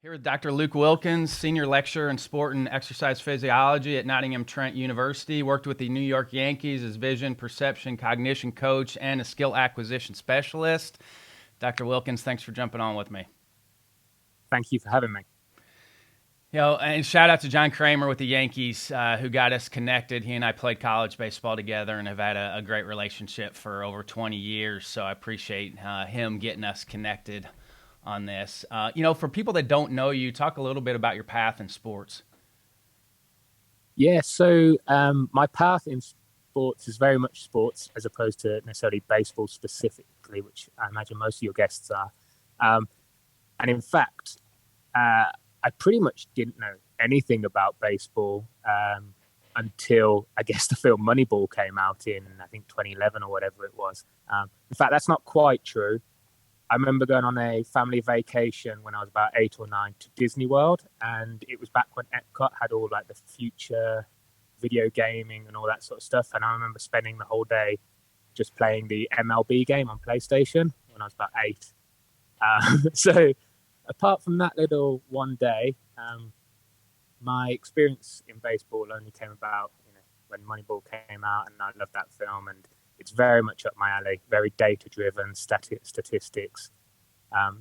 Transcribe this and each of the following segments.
Here with Dr. Luke Wilkins, Senior Lecturer in Sport and Exercise Physiology at Nottingham Trent University. Worked with the New York Yankees as vision, perception, cognition coach, and a skill acquisition specialist. Dr. Wilkins, thanks for jumping on with me. Thank you for having me. And shout out to John Kramer with the Yankees, who got us connected. He and I played college baseball together and have had a great relationship for over 20 years. So I appreciate him getting us connected on this. For people that don't know you, talk a little bit about your path in sports. Yeah, so my path in sports is very much sports as opposed to necessarily baseball specifically, which I imagine most of your guests are. And in fact, I pretty much didn't know anything about baseball until, I guess, the film Moneyball came out in, I think, 2011 or whatever it was. In fact, that's not quite true. I remember going on a family vacation when I was about 8 or 9 to Disney World, and it was back when Epcot had all like the future video gaming and all that sort of stuff. And I remember spending the whole day just playing the MLB game on PlayStation when I was about 8. So apart from that little one day, my experience in baseball only came about, when Moneyball came out, and I loved that film, and it's very much up my alley, very data-driven, statistics.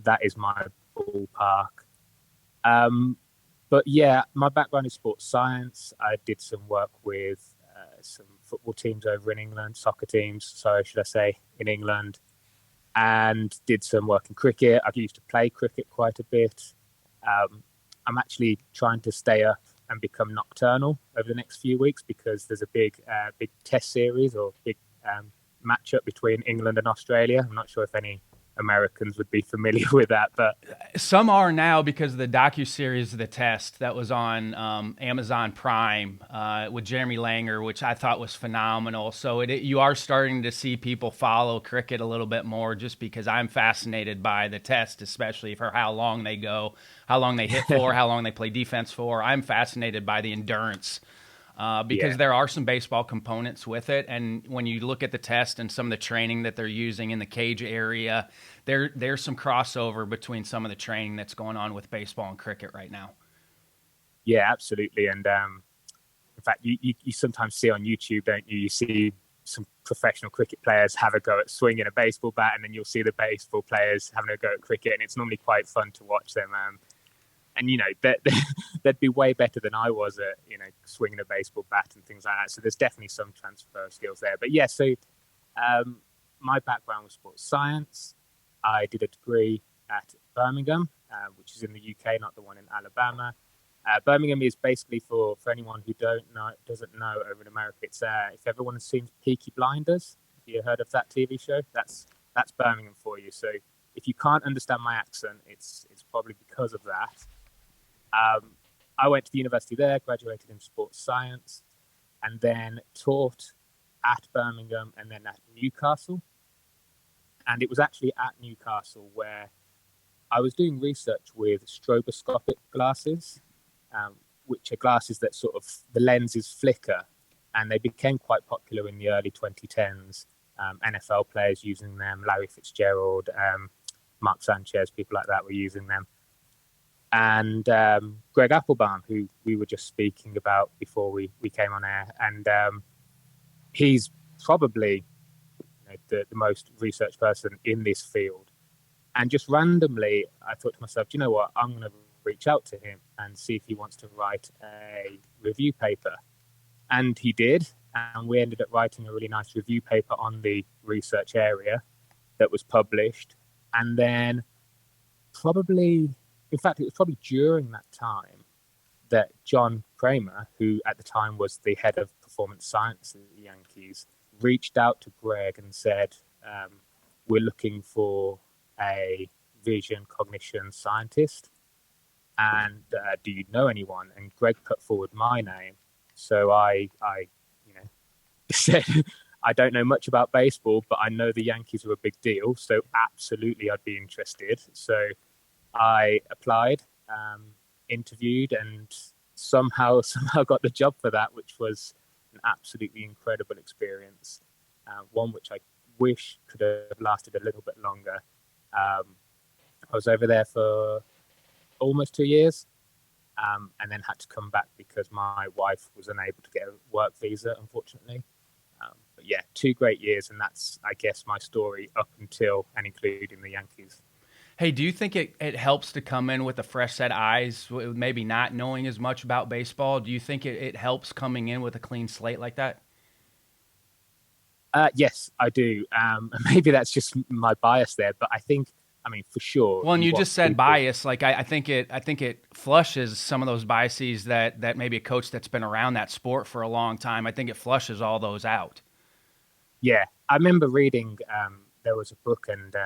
That is my ballpark. But yeah, my background is sports science. I did some work with some football teams over in England, soccer teams, sorry, should I say, in England, and did some work in cricket. I used to play cricket quite a bit. I'm actually trying to stay up and become nocturnal over the next few weeks because there's a big test series or big matchup between England and Australia. I'm not sure if any Americans would be familiar with that, but some are now because of the docuseries The Test that was on Amazon Prime with Jeremy Langer, which I thought was phenomenal. So you are starting to see people follow cricket a little bit more, just because I'm fascinated by The Test, especially for how long they go, how long they hit for, how long they play defense for. I'm fascinated by the endurance. Because there are some baseball components with it. And when you look at The Test and some of the training that they're using in the cage area, there's some crossover between some of the training that's going on with baseball and cricket right now. Yeah, absolutely. And in fact, you sometimes see on YouTube, don't you? You see some professional cricket players have a go at swinging a baseball bat, and then you'll see the baseball players having a go at cricket. And it's normally quite fun to watch them. And, they'd be way better than I was at, swinging a baseball bat and things like that. So there's definitely some transfer skills there. But yeah, so my background was sports science. I did a degree at Birmingham, which is in the UK, not the one in Alabama. Birmingham is basically for anyone who doesn't know over in America. It's if everyone has seen Peaky Blinders, have you heard of that TV show? That's Birmingham for you. So if you can't understand my accent, it's probably because of that. I went to the university there, graduated in sports science, and then taught at Birmingham and then at Newcastle. And it was actually at Newcastle where I was doing research with stroboscopic glasses, which are glasses that sort of the lenses flicker, and they became quite popular in the early 2010s. NFL players using them, Larry Fitzgerald, Mark Sanchez, people like that were using them. And Greg Applebaum, who we were just speaking about before we came on air. And he's probably the most research person in this field. And just randomly, I thought to myself, do you know what? I'm going to reach out to him and see if he wants to write a review paper. And he did. And we ended up writing a really nice review paper on the research area that was published. And then in fact, it was probably during that time that John Kramer, who at the time was the head of performance science at the Yankees, reached out to Greg and said, we're looking for a vision cognition scientist. And do you know anyone? And Greg put forward my name. So I said, I don't know much about baseball, but I know the Yankees are a big deal. So absolutely, I'd be interested. So I applied, interviewed, and somehow got the job for that, which was an absolutely incredible experience. One which I wish could have lasted a little bit longer. I was over there for almost 2 years, and then had to come back because my wife was unable to get a work visa, unfortunately. But yeah, 2 great years, and that's, I guess, my story up until and including the Yankees. Hey, do you think it helps to come in with a fresh set of eyes, maybe not knowing as much about baseball? Do you think it helps coming in with a clean slate like that? Yes, I do. Maybe that's just my bias there, but I mean, for sure, Well, and you you want just said people. bias. Like I think it flushes some of those biases that maybe a coach that's been around that sport for a long time. I think it flushes all those out. Yeah, I remember reading. There was a book, and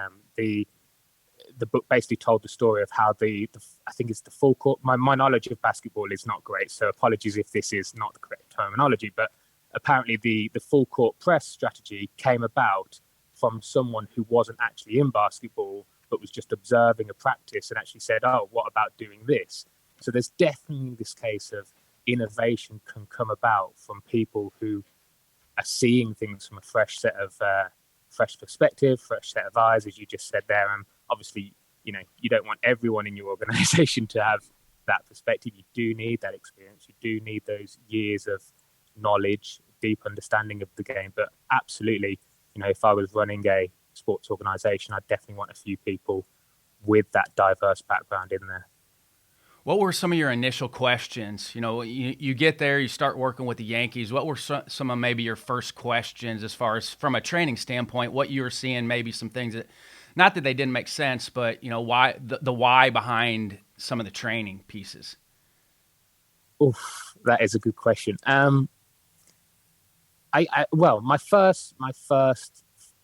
the book basically told the story of how the I think it's the full court. My knowledge of basketball is not great, so apologies if this is not the correct terminology. But apparently, the full court press strategy came about from someone who wasn't actually in basketball, but was just observing a practice and actually said, "Oh, what about doing this?" So there's definitely this case of innovation can come about from people who are seeing things from a fresh perspective, fresh set of eyes, as you just said there. And obviously, you don't want everyone in your organization to have that perspective. You do need that experience. You do need those years of knowledge, deep understanding of the game. But absolutely, if I was running a sports organization, I'd definitely want a few people with that diverse background in there. What were some of your initial questions? You get there, you start working with the Yankees. What were some of maybe your first questions as far as from a training standpoint, what you were seeing, maybe some things that, not that they didn't make sense, but, why the why behind some of the training pieces? Oof, that is a good question. Well, my first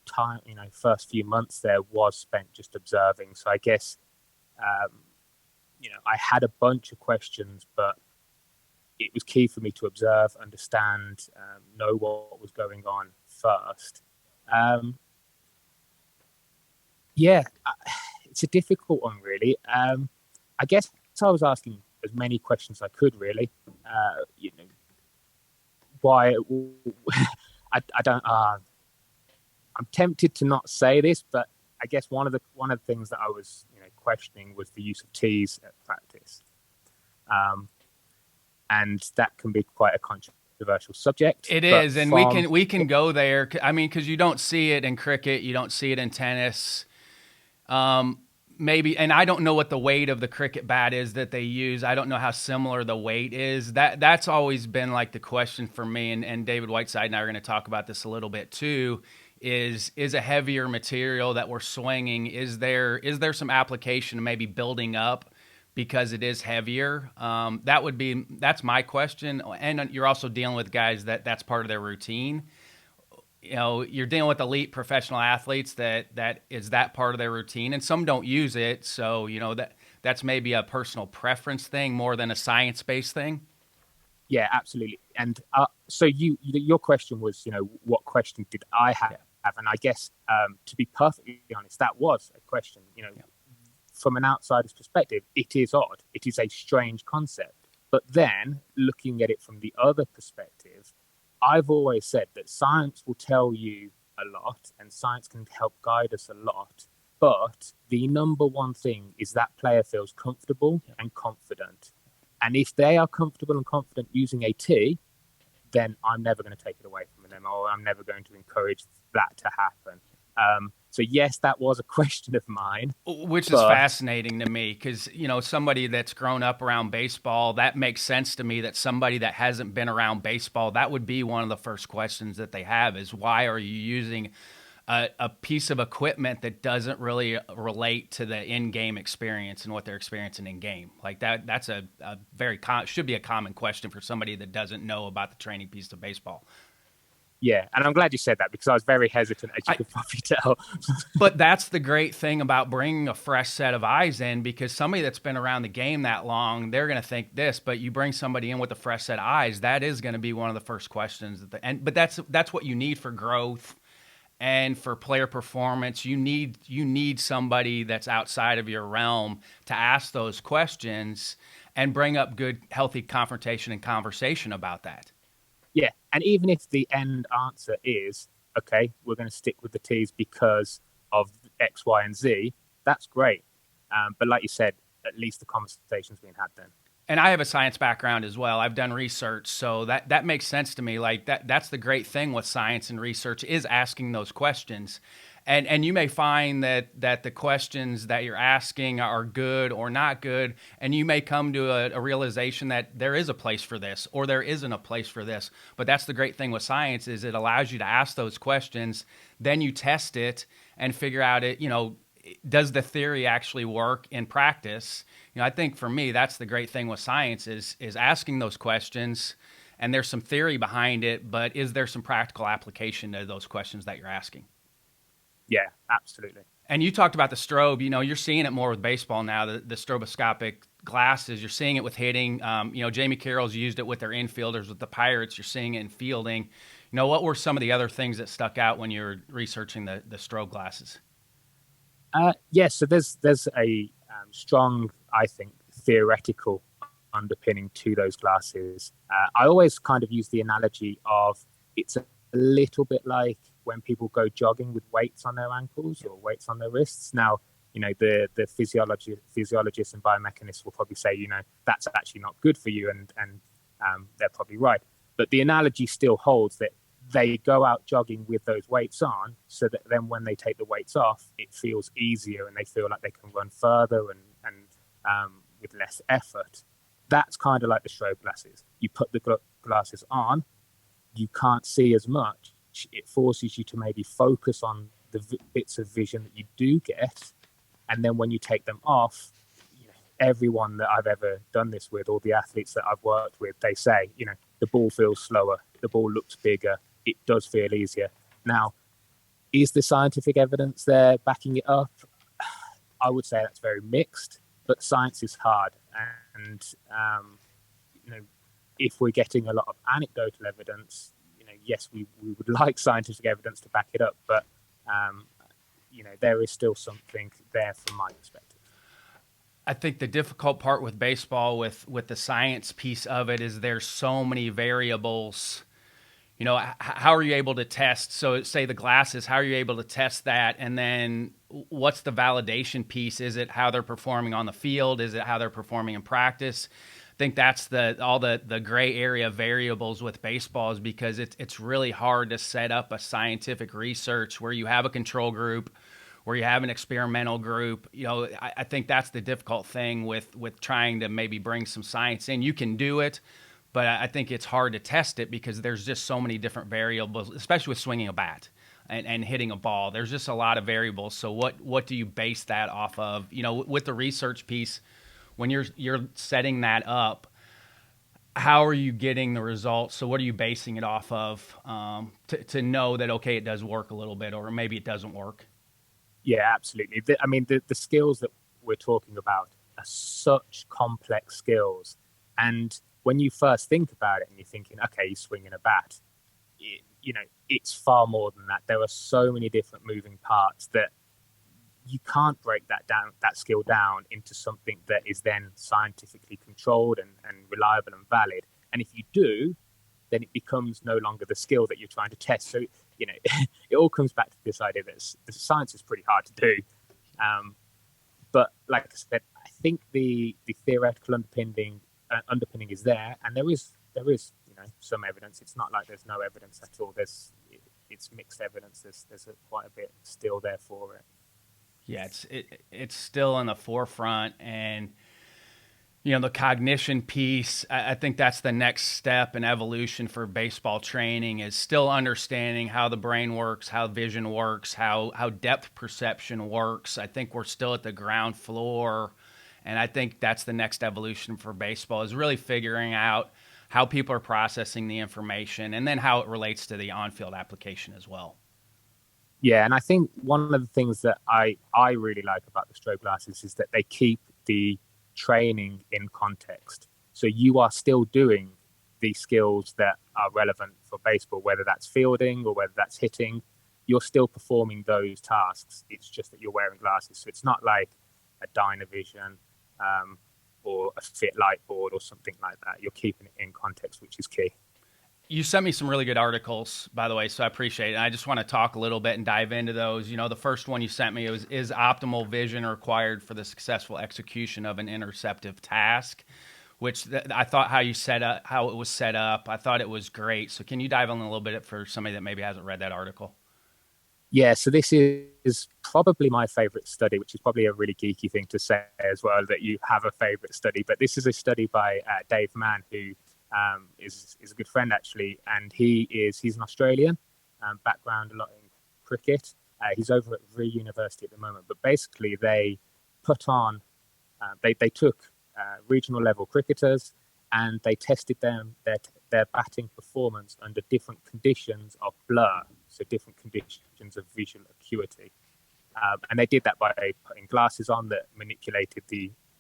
time, first few months there was spent just observing. So I guess, I had a bunch of questions, but it was key for me to observe, understand, know what was going on first. Um, yeah, it's a difficult one, really. I guess I was asking as many questions as I could, really. Why? I don't. I'm tempted to not say this, but I guess one of the things that I was questioning was the use of teas at practice, and that can be quite a controversial subject. It But is, and we from can we can go there. I mean, because you don't see it in cricket, you don't see it in tennis. Maybe, and I don't know what the weight of the cricket bat is that they use. I don't know how similar the weight is. That's always been like the question for me. And David Whiteside and I are going to talk about this a little bit too. Is a heavier material that we're swinging? Is there some application to maybe building up because it is heavier? That's my question. And you're also dealing with guys that's part of their routine. You're dealing with elite professional athletes that is that part of their routine, and some don't use it. So that's maybe a personal preference thing more than a science-based thing. Yeah, absolutely. And so your question was, what question did I have? Yeah. And I guess, to be perfectly honest, that was a question. Yeah. From an outsider's perspective, it is odd. It is a strange concept. But then looking at it from the other perspective, I've always said that science will tell you a lot and science can help guide us a lot. But the number one thing is that player feels comfortable and confident. And if they are comfortable and confident using a T, then I'm never going to take it away from them, or I'm never going to encourage that to happen. So yes, that was a question of mine, Which is but fascinating to me because, somebody that's grown up around baseball, that makes sense to me that somebody that hasn't been around baseball, that would be one of the first questions that they have is why are you using a piece of equipment that doesn't really relate to the in-game experience and what they're experiencing in game? Like that's a very should be a common question for somebody that doesn't know about the training piece of baseball. yeah, and I'm glad you said that because I was very hesitant, as you could probably tell. But that's the great thing about bringing a fresh set of eyes in, because somebody that's been around the game that long, they're going to think this, but you bring somebody in with a fresh set of eyes, that is going to be one of the first questions. But that's what you need for growth and for player performance. You need somebody that's outside of your realm to ask those questions and bring up good, healthy confrontation and conversation about that. Yeah, and even if the end answer is, okay, we're going to stick with the T's because of X, Y, and Z, that's great. But like you said, at least the conversation's being had then. And I have a science background as well. I've done research, so that makes sense to me. Like that's the great thing with science and research is asking those questions. And you may find that the questions that you're asking are good or not good, and you may come to a realization that there is a place for this or there isn't a place for this. But that's the great thing with science is it allows you to ask those questions, then you test it and figure out does the theory actually work in practice? I think for me, that's the great thing with science is asking those questions, and there's some theory behind it, but is there some practical application to those questions that you're asking? Yeah, absolutely. And you talked about the strobe. You're seeing it more with baseball now, the stroboscopic glasses. You're seeing it with hitting. Jamie Carroll's used it with their infielders. With the Pirates, you're seeing it in fielding. What were some of the other things that stuck out when you were researching the strobe glasses? So there's a strong, I think, theoretical underpinning to those glasses. I always kind of use the analogy of it's a little bit like when people go jogging with weights on their ankles or weights on their wrists. Now, the physiologists and biomechanists will probably say, that's actually not good for you, and they're probably right. But the analogy still holds that they go out jogging with those weights on, so that then when they take the weights off, it feels easier and they feel like they can run further and with less effort. That's kind of like the strobe glasses. You put the glasses on, you can't see as much. It forces you to maybe focus on the bits of vision that you do get. And then when you take them off, everyone that I've ever done this with, all the athletes that I've worked with, they say, the ball feels slower, the ball looks bigger, it does feel easier. Now, is the scientific evidence there backing it up? I would say that's very mixed, but science is hard. And, if we're getting a lot of anecdotal evidence, yes, we would like scientific evidence to back it up, but, there is still something there from my perspective. I think the difficult part with baseball, with the science piece of it, is there's so many variables. How are you able to test? So say the glasses, how are you able to test that? And then what's the validation piece? Is it how they're performing on the field? Is it how they're performing in practice? I think that's all the gray area variables with baseball is because it's really hard to set up a scientific research where you have a control group, where you have an experimental group. I think that's the difficult thing with trying to maybe bring some science in. You can do it, but I think it's hard to test it because there's just so many different variables, especially with swinging a bat and hitting a ball. There's just a lot of variables. So what do you base that off of? With the research piece, when you're setting that up, how are you getting the results? So what are you basing it off of to know that, okay, it does work a little bit, or maybe it doesn't work? Yeah, absolutely. The skills that we're talking about are such complex skills. And when you first think about it and you're thinking, okay, you're swinging a bat, it's far more than that. There are so many different moving parts that you can't break that skill down into something that is then scientifically controlled and reliable and valid. And if you do, then it becomes no longer the skill that you're trying to test. So, it all comes back to this idea that the science is pretty hard to do. But like I said, I think the theoretical underpinning is there, and there is some evidence. It's not like there's no evidence at all. It's mixed evidence. There's quite a bit still there for it. Yeah, it's still in the forefront, and the cognition piece. I think that's the next step in evolution for baseball training is still understanding how the brain works, how vision works, how depth perception works. I think we're still at the ground floor, and I think that's the next evolution for baseball is really figuring out how people are processing the information and then how it relates to the on-field application as well. Yeah, and I think one of the things that I really like about the strobe glasses is that they keep the training in context. So you are still doing the skills that are relevant for baseball, whether that's fielding or whether that's hitting. You're still performing those tasks. It's just that you're wearing glasses. So it's not like a Dynavision or a Fit Light board or something like that. You're keeping it in context, which is key. You sent me some really good articles, by the way, so I appreciate it. And I just want to talk a little bit and dive into those. The first one you sent me was, is optimal vision required for the successful execution of an interceptive task? Which I thought how it was set up, I thought it was great. So can you dive in a little bit for somebody that maybe hasn't read that article? Yeah, so this is probably my favorite study, which is probably a really geeky thing to say as well, that you have a favorite study. But this is a study by Dave Mann, who is a good friend actually, and he's an Australian, background a lot in cricket. He's over at Vree University at the moment, but basically they put on they took regional level cricketers and they tested their batting performance under different conditions of blur, so different conditions of visual acuity, and they did that by putting glasses on that manipulated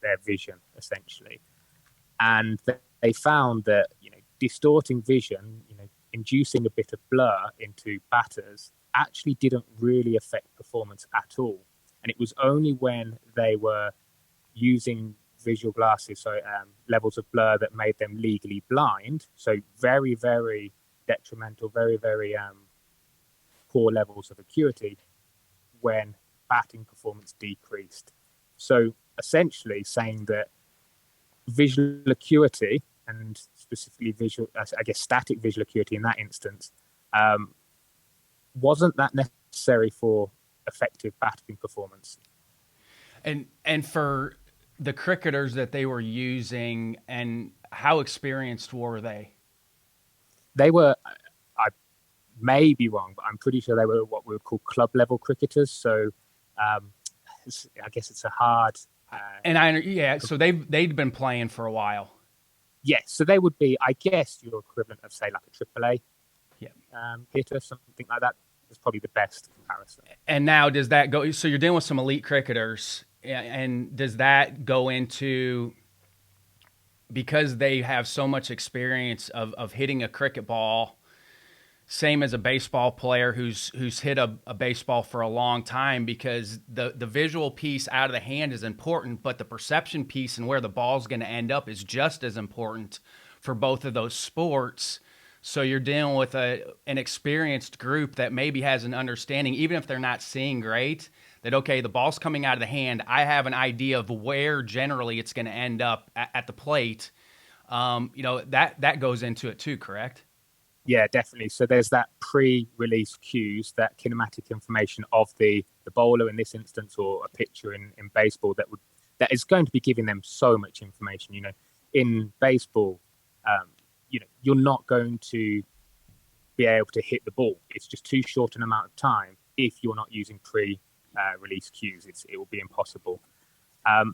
their vision essentially. And they found that distorting vision, inducing a bit of blur into batters, actually didn't really affect performance at all. And it was only when they were using visual glasses, so levels of blur that made them legally blind, so very, very detrimental, very, very poor levels of acuity, when batting performance decreased. So essentially saying that visual acuity, and specifically static visual acuity in that instance, wasn't that necessary for effective batting performance. And for the cricketers that they were using, and how experienced were they? They were, I may be wrong, but I'm pretty sure they were what we would call club level cricketers. So I guess it's a hard. So they'd been playing for a while. Yes, so they would be, I guess, your equivalent of, say, like a AAA hitter, something like that. Is probably the best comparison. And now does that go, so you're dealing with some elite cricketers, and does that go into, because they have so much experience of hitting a cricket ball, same as a baseball player who's hit a baseball for a long time, because the visual piece out of the hand is important, but the perception piece and where the ball's going to end up is just as important for both of those sports. So you're dealing with an experienced group that maybe has an understanding, even if they're not seeing great, that, okay, the ball's coming out of the hand. I have an idea of where generally it's going to end up at the plate. That goes into it too, correct? Yeah, definitely. So there's that pre-release cues, that kinematic information of the bowler in this instance, or a pitcher in baseball, that is going to be giving them so much information. In baseball, you're not going to be able to hit the ball. It's just too short an amount of time if you're not using pre-release cues. It will be impossible.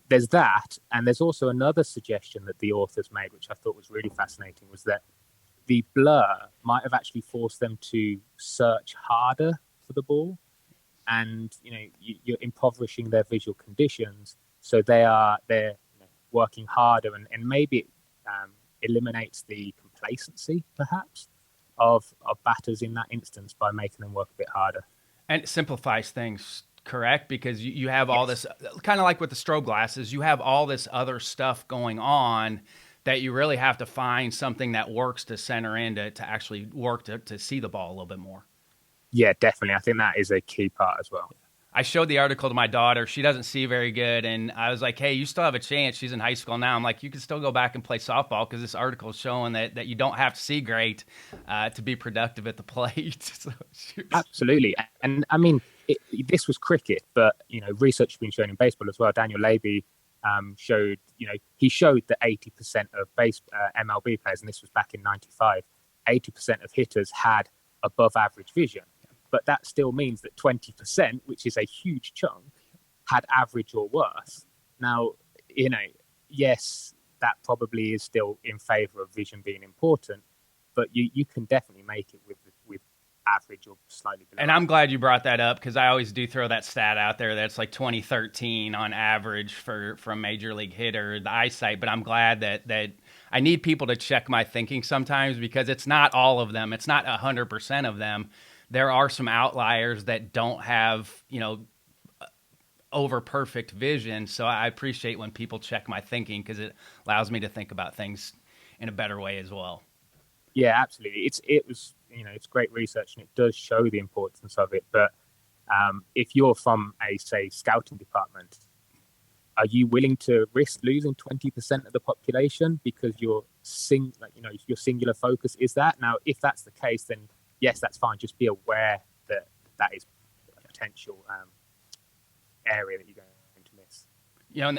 There's that, and there's also another suggestion that the authors made, which I thought was really fascinating, was that the blur might have actually forced them to search harder for the ball, and you're impoverishing their visual conditions, so they're working harder, and maybe it eliminates the complacency, perhaps, of batters in that instance by making them work a bit harder. And it simplifies things, correct? Because you have all this, kind of like with the strobe glasses, you have all this other stuff going on that you really have to find something that works to center in to actually work to see the ball a little bit more. Yeah, definitely. I think that is a key part as well. I showed the article to my daughter. She doesn't see very good. And I was like, hey, you still have a chance. She's in high school now. I'm like, you can still go back and play softball, because this article is showing that you don't have to see great to be productive at the plate. So absolutely. And I mean, this was cricket, but, research has been shown in baseball as well. Daniel Levy showed that 80% of MLB players, and this was back in 95, 80% of hitters had above average vision. But that still means that 20%, which is a huge chunk, had average or worse. Now, yes, that probably is still in favor of vision being important, but you can definitely make it with average or slightly below. And I'm glad you brought that up, because I always do throw that stat out there that's like 2013 on average for a major league hitter, the eyesight. But I'm glad that I need people to check my thinking sometimes, because it's not all of them. It's not 100% of them. There are some outliers that don't have, over perfect vision. So I appreciate when people check my thinking, because it allows me to think about things in a better way as well. Yeah, absolutely. It's great research and it does show the importance of it. But if you're from a, say, scouting department, are you willing to risk losing 20% of the population because your singular focus is that? Now, if that's the case, then yes, that's fine. Just be aware that that is a potential area that you're going to miss.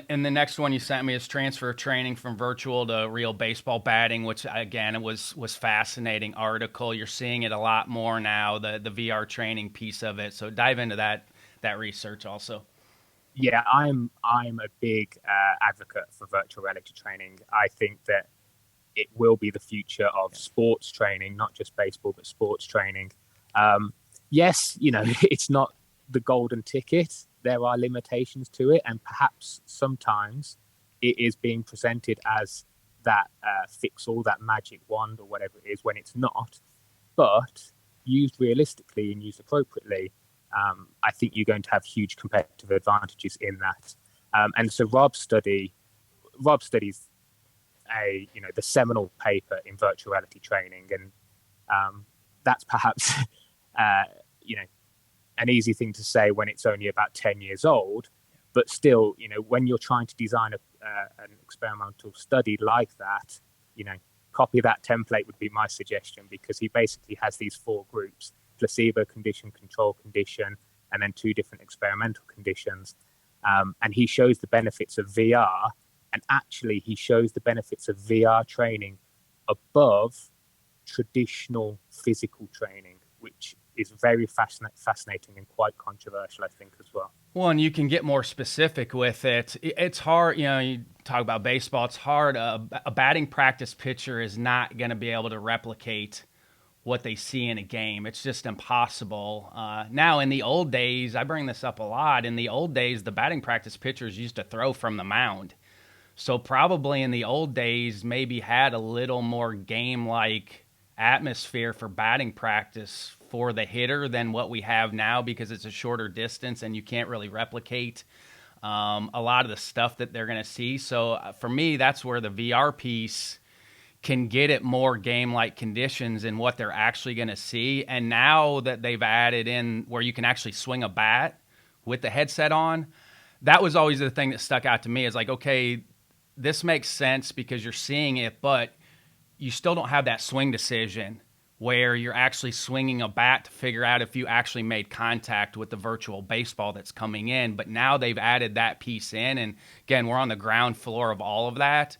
And the next one you sent me is transfer training from virtual to real baseball batting, which again it was fascinating article. You're seeing it a lot more now, the VR training piece of it. So dive into that research also. Yeah, I'm a big advocate for virtual reality training. I think that it will be the future of sports training, not just baseball, but sports training. Yes, it's not the golden ticket. There are limitations to it, and perhaps sometimes it is being presented as that fix-all, that magic wand, or whatever it is, when it's not. But used realistically and used appropriately, I think you're going to have huge competitive advantages in that. And so Rob studies the seminal paper in virtual reality training, and that's perhaps an easy thing to say when it's only about 10 years old, but still, when you're trying to design an experimental study like that, copy that template would be my suggestion, because he basically has these 4 groups: placebo condition, control condition, and then 2 different experimental conditions. And he shows the benefits of VR, and actually he shows the benefits of VR training above traditional physical training, which is very fascinating and quite controversial, I think, as well. Well, and you can get more specific with it. It's hard, you talk about baseball, it's hard. A batting practice pitcher is not going to be able to replicate what they see in a game. It's just impossible. Now, in the old days, I bring this up a lot. In the old days, the batting practice pitchers used to throw from the mound. So probably in the old days, maybe had a little more game-like atmosphere for batting practice for the hitter than what we have now, because it's a shorter distance and you can't really replicate a lot of the stuff that they're going to see. So for me, that's where the VR piece can get it more game-like conditions in what they're actually going to see. And now that they've added in where you can actually swing a bat with the headset on, that was always the thing that stuck out to me. Is like, okay, this makes sense because you're seeing it, but you still don't have that swing decision where you're actually swinging a bat to figure out if you actually made contact with the virtual baseball that's coming in. But now they've added that piece in. And again, we're on the ground floor of all of that.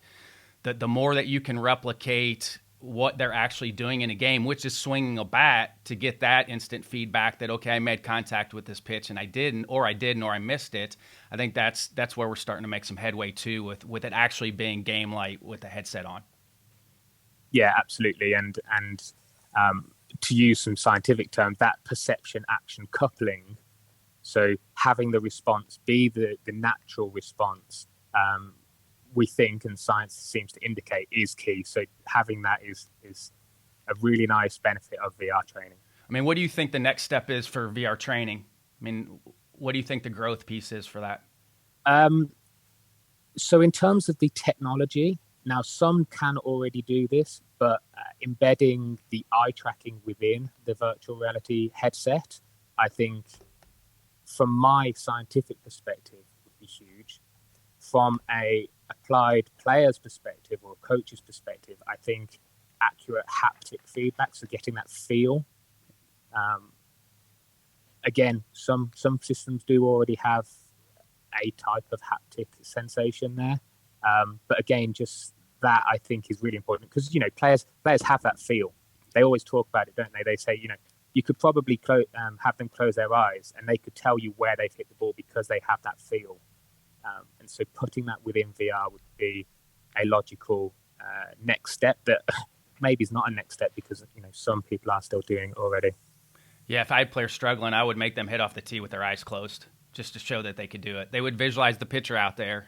The more that you can replicate what they're actually doing in a game, which is swinging a bat, to get that instant feedback that, okay, I made contact with this pitch and I didn't, or I missed it. I think that's where we're starting to make some headway too, with it actually being game like with the headset on. Yeah, absolutely. And to use some scientific terms, that perception action coupling, so having the response be the natural response, we think, and science seems to indicate, is key. So having that is a really nice benefit of VR training. I mean, what do you think the next step is for VR training? I mean, what do you think the growth piece is for that? So in terms of the technology, now some can already do this, but embedding the eye tracking within the virtual reality headset, I think from my scientific perspective would be huge. From a applied player's perspective or a coach's perspective, I think accurate haptic feedback, so getting that feel. Again, some systems do already have a type of haptic sensation there, but again, just that I think is really important, because players have that feel. They always talk about it, don't they? They say you could probably have them close their eyes and they could tell you where they've hit the ball because they have that feel. And so putting that within VR would be a logical next step that maybe is not a next step, because some people are still doing it already. Yeah, if I had players struggling, I would make them hit off the tee with their eyes closed, just to show that they could do it. They would visualize the pitcher out there,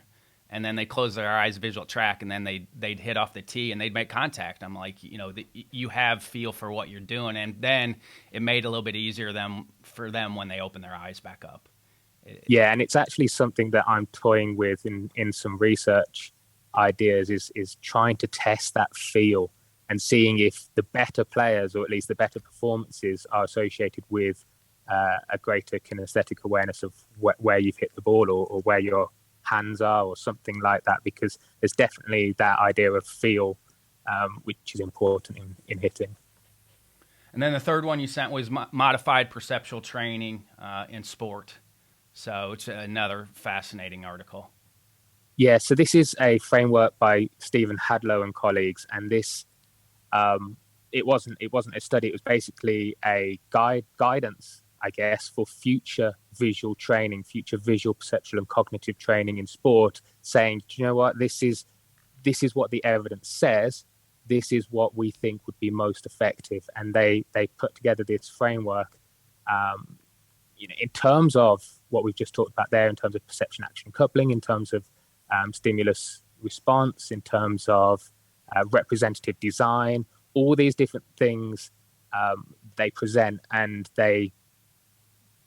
and then they close their eyes, visual track, and then they'd hit off the tee and they'd make contact. I'm like, you have feel for what you're doing, and then it made it a little bit easier for them when they open their eyes back up. Yeah, and it's actually something that I'm toying with in some research ideas, is trying to test that feel. and seeing if the better players, or at least the better performances, are associated with a greater kinesthetic awareness of where you've hit the ball, or where your hands are, or something like that, because there's definitely that idea of feel, which is important in hitting. And then the third one you sent was modified perceptual training in sport. So it's another fascinating article. Yeah, so this is a framework by Stephen Hadlow and colleagues, and this it wasn't a study. It was basically a guidance, I guess, for future visual training, future visual, perceptual, and cognitive training in sport, saying, do you know what, this is what the evidence says. This is what we think would be most effective. And they put together this framework, in terms of what we've just talked about there, in terms of perception action coupling, in terms of stimulus response, in terms of representative design, all these different things they present, and they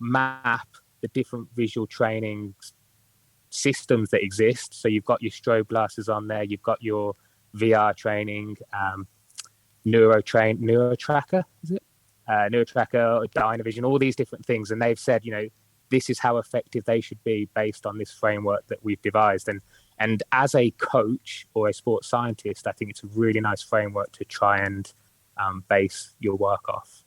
map the different visual training systems that exist. So you've got your strobe glasses on there, you've got your VR training, NeuroTracker, is it? NeuroTracker, Dynavision, all these different things. And they've said, this is how effective they should be based on this framework that we've devised. And as a coach or a sports scientist, I think it's a really nice framework to try and base your work off.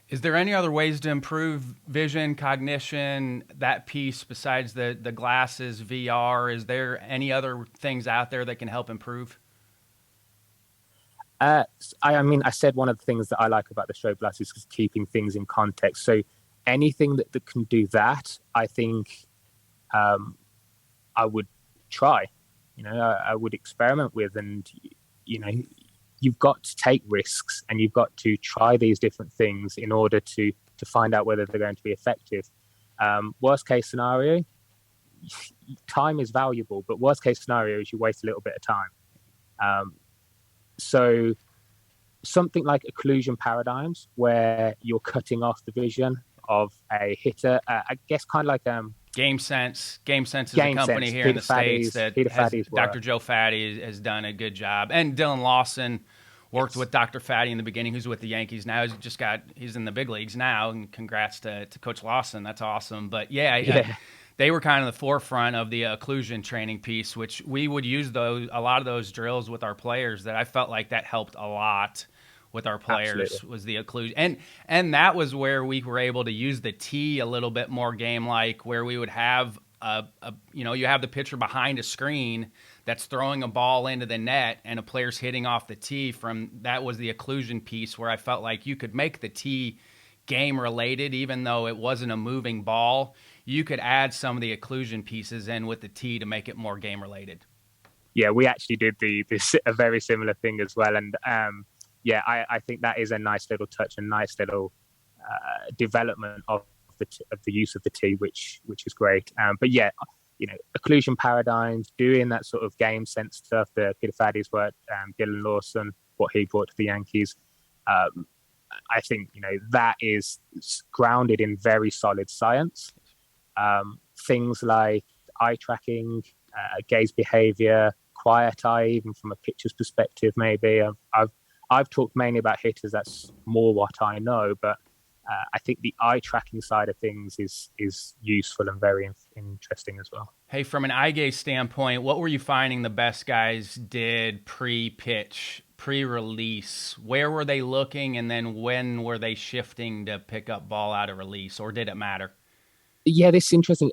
Is there any other ways to improve vision, cognition, that piece besides the glasses, VR? Is there any other things out there that can help improve? I said one of the things that I like about the strobe glasses is keeping things in context. So anything that can do that, I think I would try. I would experiment with, and you've got to take risks, and you've got to try these different things in order to find out whether they're going to be effective. Worst case scenario, time is valuable, but worst case scenario is you waste a little bit of time. So something like occlusion paradigms, where you're cutting off the vision of a hitter, I guess kind of like Game Sense. Game Sense is a company here in the States that Dr. Joe Fatty has done a good job. And Dylan Lawson worked with Dr. Fatty in the beginning, who's with the Yankees now. He's in the big leagues now, and congrats to Coach Lawson. That's awesome. But they were kind of the forefront of the occlusion training piece, which we would use a lot of those drills with our players. That I felt like that helped a lot with our players. Absolutely. Was the occlusion. And that was where we were able to use the tee a little bit more game-like, where we would have you have the pitcher behind a screen that's throwing a ball into the net, and a player's hitting off the tee. That was the occlusion piece, where I felt like you could make the tee game-related, even though it wasn't a moving ball. You could add some of the occlusion pieces in with the tee to make it more game-related. Yeah, we actually did a very similar thing as well. And I think that is a nice little touch, and nice little development of the use of the tee, which is great. But occlusion paradigms, doing that sort of game sense stuff, the Peter Faddy's work, Dylan Lawson, what he brought to the Yankees. I think that is grounded in very solid science. Things like eye tracking, gaze behavior, quiet eye, even from a pitcher's perspective, maybe. I've talked mainly about hitters. That's more what I know, but I think the eye tracking side of things is useful and very interesting as well. Hey, from an eye gaze standpoint, what were you finding the best guys did pre-pitch, pre-release? Where were they looking, and then when were they shifting to pick up ball out of release, or did it matter? Yeah, this is interesting.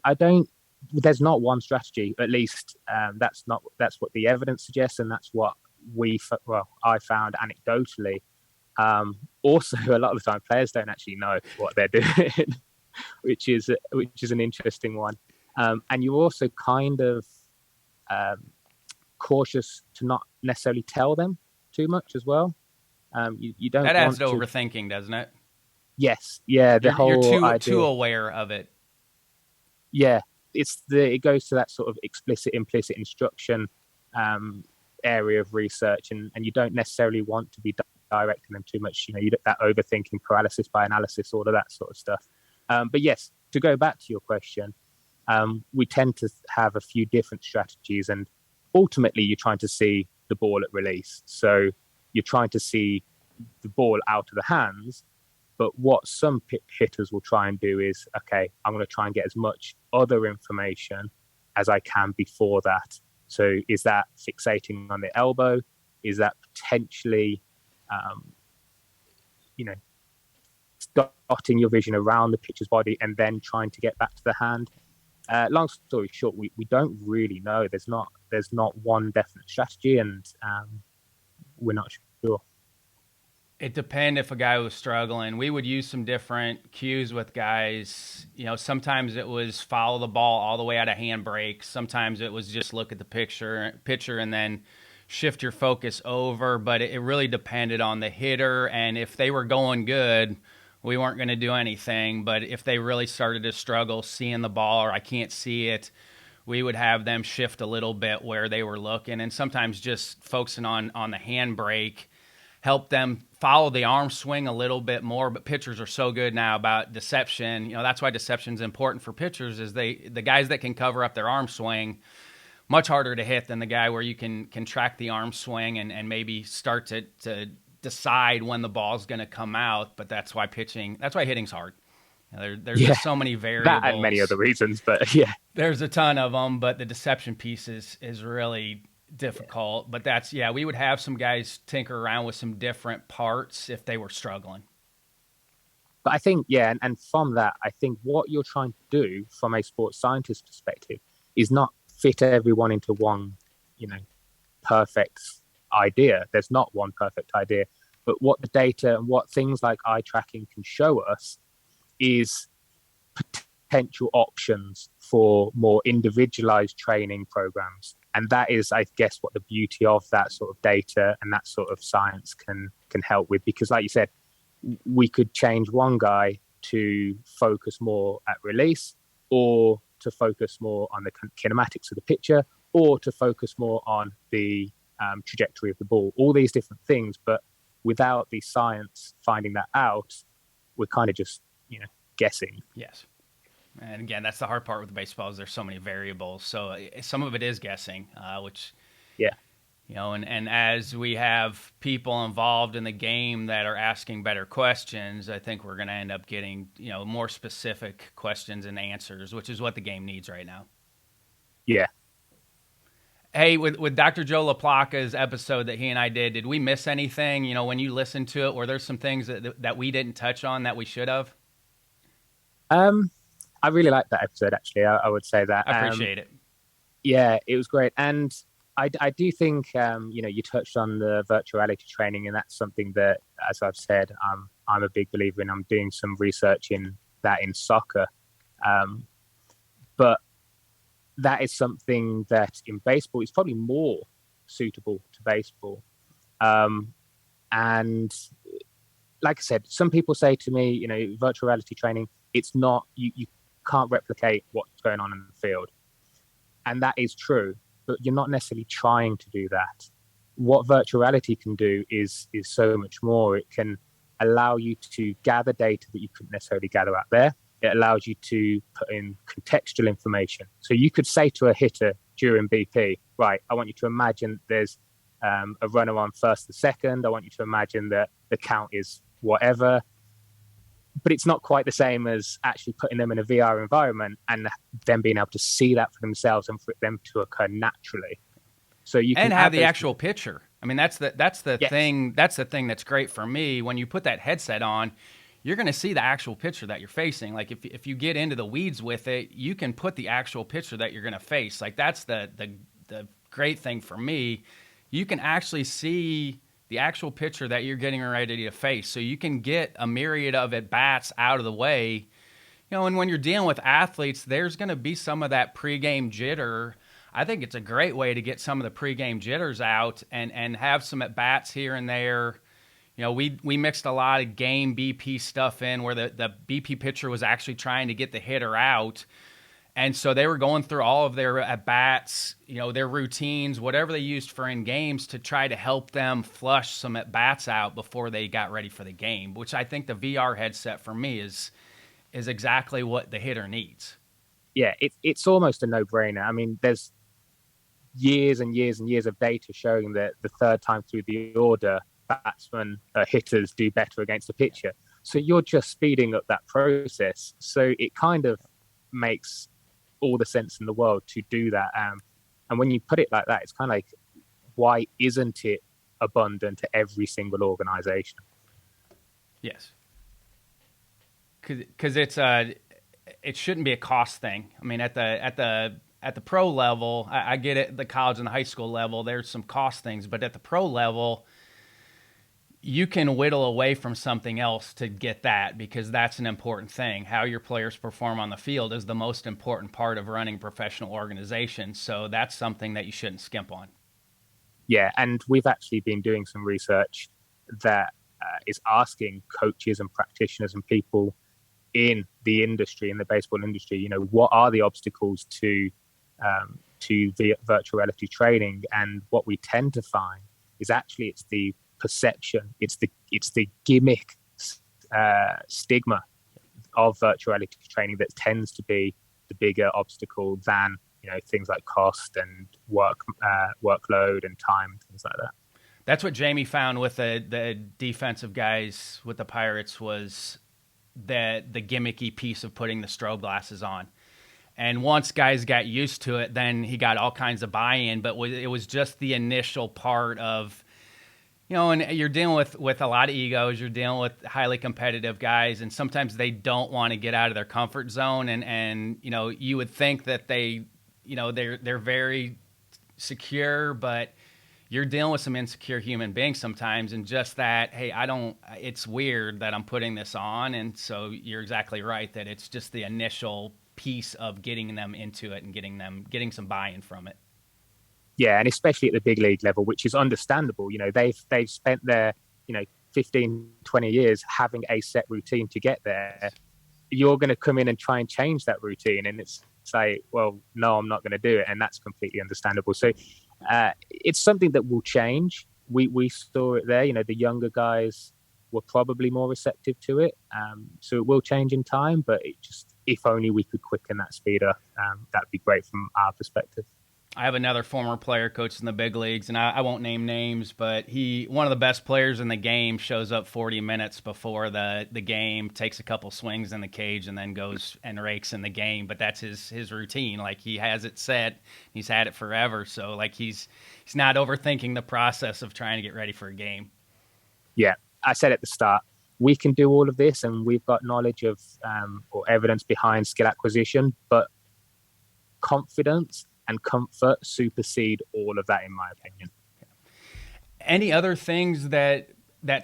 There's not one strategy, at least that's what the evidence suggests, and that's what I found anecdotally. Also, a lot of the time, players don't actually know what they're doing, which is an interesting one. And you're also kind of cautious to not necessarily tell them too much as well. You don't. That adds to overthinking, doesn't it? Yes. Yeah. You're too aware of it. Yeah, it goes to that sort of implicit instruction area of research, and you don't necessarily want to be directing them too much. You get that overthinking, paralysis by analysis, all of that sort of stuff. But yes, to go back to your question, we tend to have a few different strategies, and ultimately you're trying to see the ball at release. So you're trying to see the ball out of the hands. But what some hitters will try and do is, okay, I'm going to try and get as much other information as I can before that. So is that fixating on the elbow? Is that potentially, dotting your vision around the pitcher's body and then trying to get back to the hand? Long story short, we don't really know. There's not one definite strategy, and we're not sure. It depends if a guy was struggling. We would use some different cues with guys. Sometimes it was follow the ball all the way out of handbrake. Sometimes it was just look at the pitcher and then shift your focus over. But it really depended on the hitter. And if they were going good, we weren't going to do anything. But if they really started to struggle seeing the ball or I can't see it, we would have them shift a little bit where they were looking. And sometimes just focusing on the handbrake help them follow the arm swing a little bit more. But pitchers are so good now about deception. That's why deception is important for pitchers, is the guys that can cover up their arm swing, much harder to hit than the guy where you can track the arm swing and maybe start to decide when the ball's going to come out. But that's why hitting's hard. There's just so many variables. That and many other reasons, but yeah. There's a ton of them, but the deception piece is really difficult. But we would have some guys tinker around with some different parts if they were struggling. But I think, and from that, I think what you're trying to do from a sports scientist perspective is not fit everyone into one, perfect idea. There's not one perfect idea, but what the data and what things like eye tracking can show us is potential options for more individualized training programs. And that is, I guess, what the beauty of that sort of data and that sort of science can help with. Because like you said, we could change one guy to focus more at release, or to focus more on the kinematics of the pitcher, or to focus more on the trajectory of the ball. All these different things, but without the science finding that out, we're kind of just, guessing. Yes. And again, that's the hard part with baseball, is there's so many variables. So some of it is guessing, which, and as we have people involved in the game that are asking better questions, I think we're going to end up getting, more specific questions and answers, which is what the game needs right now. Yeah. Hey, with Dr. Joe LaPlaca's episode that he and I did we miss anything? When you listened to it, were there some things that we didn't touch on that we should have? I really liked that episode, actually. I would say that. I appreciate it. Yeah, it was great. And I do think, you touched on the virtual reality training, and that's something that, as I've said, I'm a big believer in. I'm doing some research in that in soccer. But that is something that in baseball is probably more suitable to baseball. And like I said, some people say to me, virtual reality training, it's not, you can't replicate what's going on in the field. And that is true, but you're not necessarily trying to do that. What virtual reality can do is so much more. It can allow you to gather data that you couldn't necessarily gather out there. It allows you to put in contextual information. So you could say to a hitter during BP, right, I want you to imagine there's a runner on first and second. I want you to imagine that the count is whatever. But it's not quite the same as actually putting them in a VR environment and them being able to see that for themselves and for them to occur naturally. So you can have the actual picture. I mean, that's the yes. thing. That's the thing that's great for me. When you put that headset on, you're going to see the actual picture that you're facing. Like if you get into the weeds with it, you can put the actual picture that you're going to face. Like that's the great thing for me. You can actually see the actual picture that you're getting ready to face. So you can get a myriad of at-bats out of the way. And when you're dealing with athletes, there's going to be some of that pregame jitter. I think it's a great way to get some of the pregame jitters out and have some at-bats here and there. We mixed a lot of game BP stuff in where the BP pitcher was actually trying to get the hitter out. And so they were going through all of their at-bats, their routines, whatever they used for in games to try to help them flush some at-bats out before they got ready for the game, which I think the VR headset for me is exactly what the hitter needs. Yeah, it's almost a no-brainer. I mean, there's years and years and years of data showing that the third time through the order, batsmen, hitters do better against a pitcher. So you're just speeding up that process. So it kind of makes all the sense in the world to do that. And when you put it like that, it's kind of like, why isn't it abundant to every single organization? Yes. Because it shouldn't be a cost thing. I mean, at the pro level, I get it. The college and the high school level, there's some cost things, but at the pro level, you can whittle away from something else to get that, because that's an important thing. How your players perform on the field is the most important part of running a professional organization. So that's something that you shouldn't skimp on. Yeah, and we've actually been doing some research that is asking coaches and practitioners and people in the industry, in the baseball industry, you know, what are the obstacles to the virtual reality training? And what we tend to find is actually it's the perception, it's the gimmick stigma of virtual reality training that tends to be the bigger obstacle than, you know, things like cost and workload and time, things like that. That's what Jamie found with the defensive guys with the Pirates, was that the gimmicky piece of putting the strobe glasses on. And once guys got used to it, then he got all kinds of buy-in. But it was just the initial part of, you know, and you're dealing with a lot of egos. You're dealing with highly competitive guys, and sometimes they don't want to get out of their comfort zone. And you know, you would think that they, you know, they're very secure, but you're dealing with some insecure human beings sometimes, and just that, hey, it's weird that I'm putting this on. And so you're exactly right that it's just the initial piece of getting them into it and getting some buy-in from it. Yeah, and especially at the big league level, which is understandable. You know, they've spent their, you know, 15, 20 years having a set routine to get there. You're going to come in and try and change that routine, and it's like, well, no, I'm not going to do it, and that's completely understandable. So it's something that will change. We saw it there. You know, the younger guys were probably more receptive to it. So it will change in time, but it just, if only we could quicken that speed up, that'd be great from our perspective. I have another former player coach in the big leagues, and I won't name names, but one of the best players in the game, shows up 40 minutes before the game, takes a couple swings in the cage, and then goes and rakes in the game. But that's his routine. Like, he has it set. He's had it forever. So, like, he's not overthinking the process of trying to get ready for a game. Yeah, I said at the start, we can do all of this, and we've got knowledge of or evidence behind skill acquisition, but confidence and comfort supersede all of that, in my opinion. Any other things that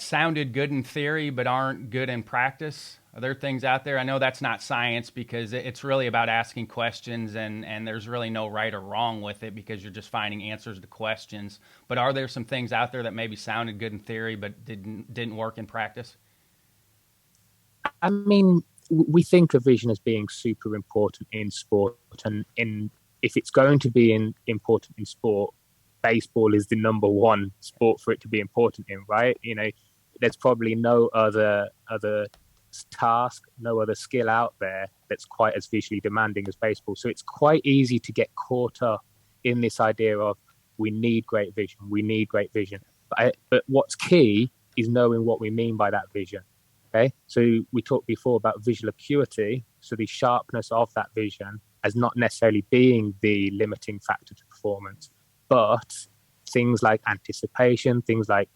sounded good in theory but aren't good in practice? Are there things out there? I know that's not science, because it's really about asking questions, and there's really no right or wrong with it, because you're just finding answers to questions. But are there some things out there that maybe sounded good in theory but didn't work in practice? I mean, we think of vision as being super important in sport, and if it's going to be important in sport, baseball is the number one sport for it to be important in, right? You know, there's probably no other task, no other skill out there that's quite as visually demanding as baseball. So it's quite easy to get caught up in this idea of we need great vision. But what's key is knowing what we mean by that vision. Okay, so we talked before about visual acuity, so the sharpness of that vision as not necessarily being the limiting factor to performance, but things like anticipation, things like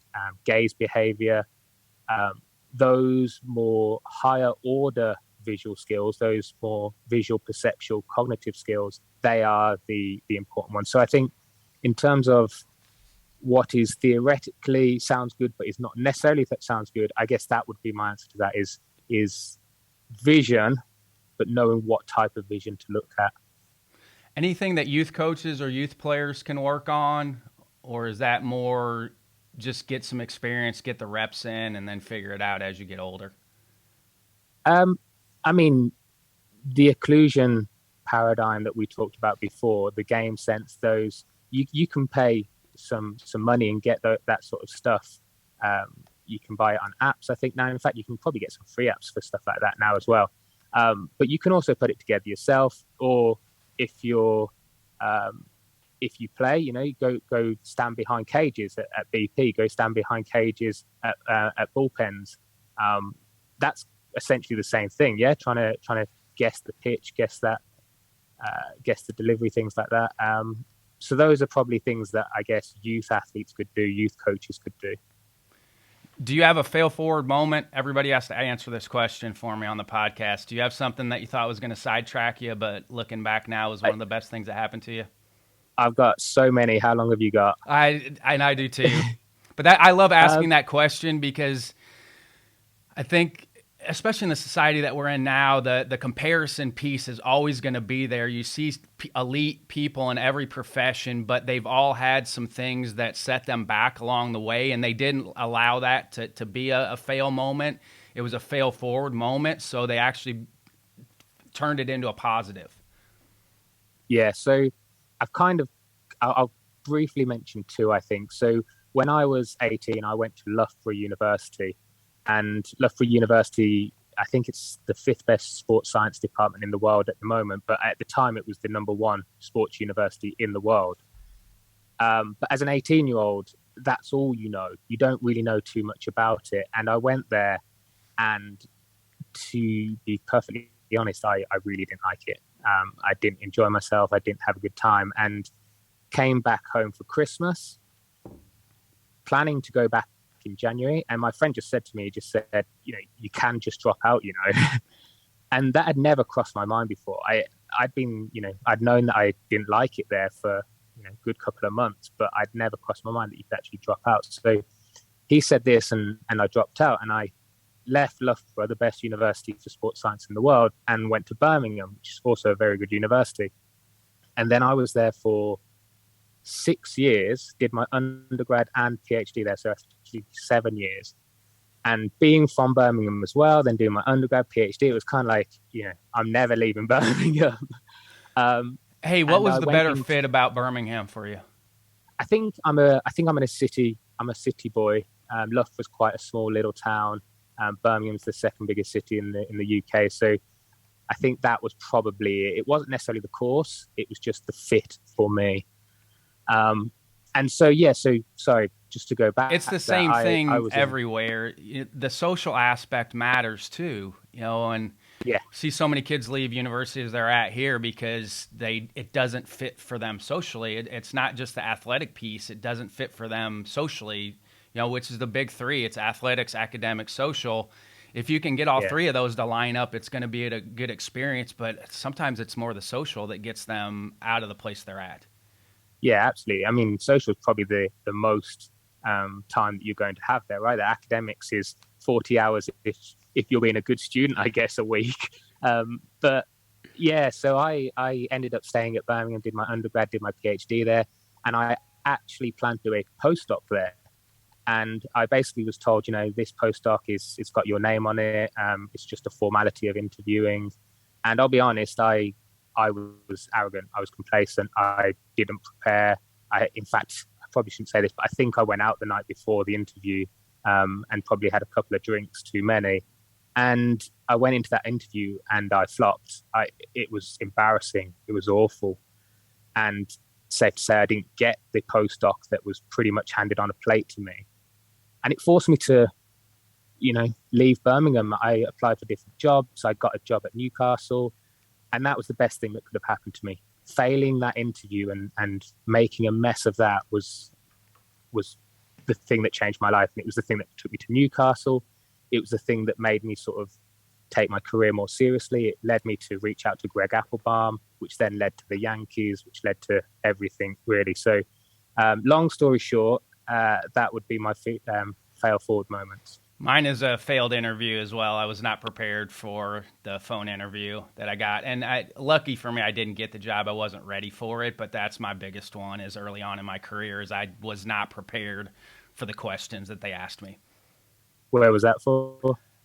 gaze behavior, those more higher order visual skills, those more visual perceptual cognitive skills, they are the important ones. So I think in terms of what is theoretically sounds good but is not necessarily that sounds good, I guess that would be my answer to that, is vision, but knowing what type of vision to look at. Anything that youth coaches or youth players can work on, or is that more just get some experience, get the reps in, and then figure it out as you get older? I mean, the occlusion paradigm that we talked about before, the game sense, those you can pay some money and get that sort of stuff. You can buy it on apps, I think now. In fact, you can probably get some free apps for stuff like that now as well. But you can also put it together yourself, or if you're if you play, go stand behind cages at BP, go stand behind cages at bullpens. That's essentially the same thing. Yeah, trying to guess the pitch, guess the delivery, things like that. So those are probably things that I guess youth athletes could do, youth coaches could do. Do you have a fail forward moment? Everybody has to answer this question for me on the podcast. Do you have something that you thought was going to sidetrack you, but looking back now was one of the best things that happened to you? I've got so many. How long have you got? I do too. But I love asking that question because I think, especially in the society that we're in now, the comparison piece is always going to be there. You see elite people in every profession, but they've all had some things that set them back along the way, and they didn't allow that to be a fail moment. It was a fail forward moment, so they actually turned it into a positive. Yeah, so I'll briefly mention two, I think. So when I was 18, I went to Loughborough University. And Loughborough University, I think it's the 5th best sports science department in the world at the moment. But at the time, it was the #1 sports university in the world. But as an 18-year-old, that's all you know. You don't really know too much about it. And I went there, and to be perfectly honest, I really didn't like it. I didn't enjoy myself. I didn't have a good time. And came back home for Christmas, planning to go back in January, and my friend just said, you can just drop out, and that had never crossed my mind before. I'd known that I didn't like it there for a good couple of months, but I'd never crossed my mind that you could actually drop out. So he said this, and I dropped out, and I left Loughborough, the best university for sports science in the world, and went to Birmingham, which is also a very good university. And then I was there for 6 years, did my undergrad and PhD there, so actually 7 years. And being from Birmingham as well, then doing my undergrad, PhD, it was kind of like, I'm never leaving Birmingham. Hey, what was the better fit about Birmingham for you? I think I'm a city boy. Loughborough's quite a small little town. Birmingham's the second biggest city in the UK. So I think that was probably it. It wasn't necessarily the course; it was just the fit for me. And so, sorry, just to go back. It's the same thing everywhere. The social aspect matters too, and see so many kids leave universities they're at here because it doesn't fit for them socially. It's not just the athletic piece. It doesn't fit for them socially, which is the big three. It's athletics, academic, social. If you can get all three of those to line up, it's going to be a good experience, but sometimes it's more the social that gets them out of the place they're at. Yeah, absolutely. I mean, social is probably the most time that you're going to have there, right? The academics is 40 hours if you're being a good student, I guess, a week. But yeah, so I ended up staying at Birmingham, did my undergrad, did my PhD there, and I actually planned to do a postdoc there. And I basically was told, this postdoc it's got your name on it. It's just a formality of interviewing. And I'll be honest, I was arrogant. I was complacent. I didn't prepare. In fact, I probably shouldn't say this, but I think I went out the night before the interview and probably had a couple of drinks too many. And I went into that interview and I flopped. It was embarrassing. It was awful. And safe to say, I didn't get the postdoc that was pretty much handed on a plate to me. And it forced me to, leave Birmingham. I applied for different jobs. I got a job at Newcastle. And that was the best thing that could have happened to me. Failing that interview and making a mess of that was the thing that changed my life. And it was the thing that took me to Newcastle. It was the thing that made me sort of take my career more seriously. It led me to reach out to Greg Applebaum, which then led to the Yankees, which led to everything, really. So long story short, that would be my fail forward moments. Mine is a failed interview as well. I was not prepared for the phone interview that I got. And lucky for me, I didn't get the job. I wasn't ready for it. But that's my biggest one is early on in my career is I was not prepared for the questions that they asked me. Where was that for?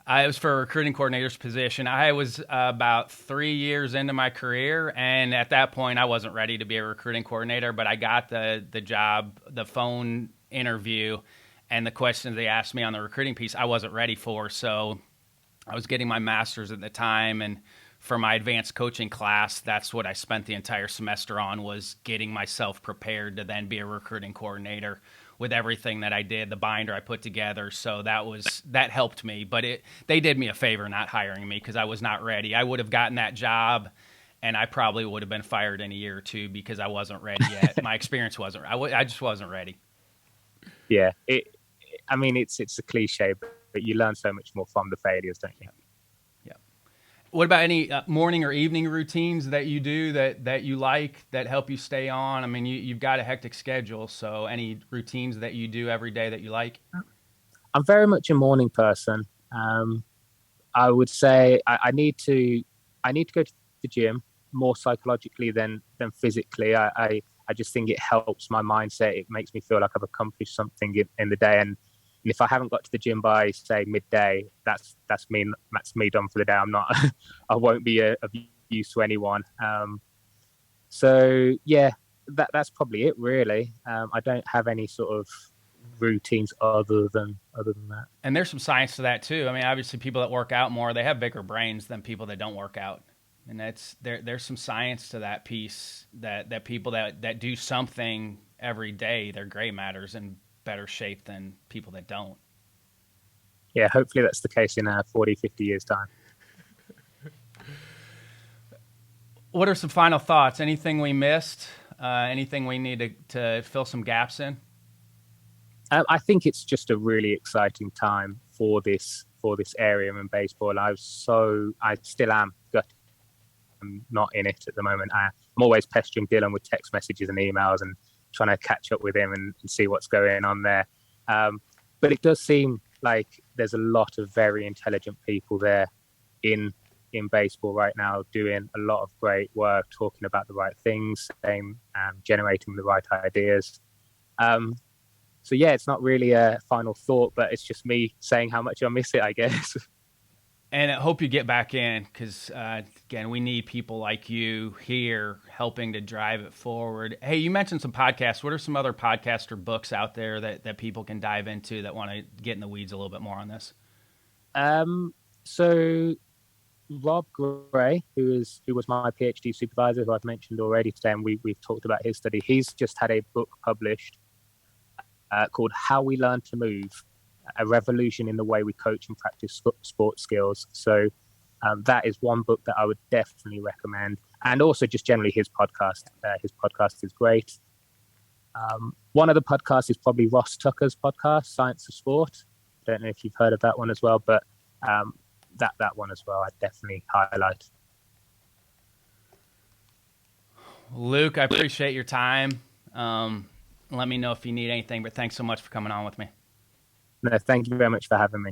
It was for a recruiting coordinator's position. I was about 3 years into my career. And at that point, I wasn't ready to be a recruiting coordinator. But I got the job, the phone interview. And the questions they asked me on the recruiting piece, I wasn't ready for. So I was getting my master's at the time and for my advanced coaching class, that's what I spent the entire semester on, was getting myself prepared to then be a recruiting coordinator with everything that I did, the binder I put together. So that helped me, but they did me a favor not hiring me because I was not ready. I would have gotten that job and I probably would have been fired in a year or two because I wasn't ready yet. My experience wasn't, I just wasn't ready. Yeah. It's a cliche, but you learn so much more from the failures, don't you? What about any morning or evening routines that you do that you like, that help you stay on? I mean, you've got a hectic schedule, so any routines that you do every day that you like? I'm very much a morning person. I would say I need to go to the gym more psychologically than physically. I just think it helps my mindset. It makes me feel like I've accomplished something in the day. And if I haven't got to the gym by, say, midday, that's me done for the day. I'm not, I won't be of use to anyone. So yeah, that's probably it really. I don't have any sort of routines other than that. And there's some science to that too. I mean, obviously people that work out more, they have bigger brains than people that don't work out. And there's some science to that piece, that people that do something every day, their gray matter's in better shape than people that don't. Yeah, hopefully that's the case in 40, 50 years time. What are some final thoughts? Anything we missed? Anything we need to fill some gaps in? I think it's just a really exciting time for this area in baseball. I still am gutted I'm not in it at the moment. I'm always pestering Dylan with text messages and emails and trying to catch up with him and see what's going on there. But it does seem like there's a lot of very intelligent people there in baseball right now, doing a lot of great work, talking about the right things, generating the right ideas. So yeah, it's not really a final thought, but it's just me saying how much I miss it, I guess. And I hope you get back in because, again, we need people like you here helping to drive it forward. Hey, you mentioned some podcasts. What are some other podcasts or books out there that people can dive into that want to get in the weeds a little bit more on this? So Rob Gray, who was my PhD supervisor, who I've mentioned already today, and we've talked about his study. He's just had a book published called How We Learn to Move, a revolution in the way we coach and practice sports skills. So that is one book that I would definitely recommend. And also just generally his podcast. His podcast is great. One of the podcasts is probably Ross Tucker's podcast, Science of Sport. I don't know if you've heard of that one as well, but that one as well, I'd definitely highlight. Luke, I appreciate your time. Let me know if you need anything, but thanks so much for coming on with me. No, thank you very much for having me.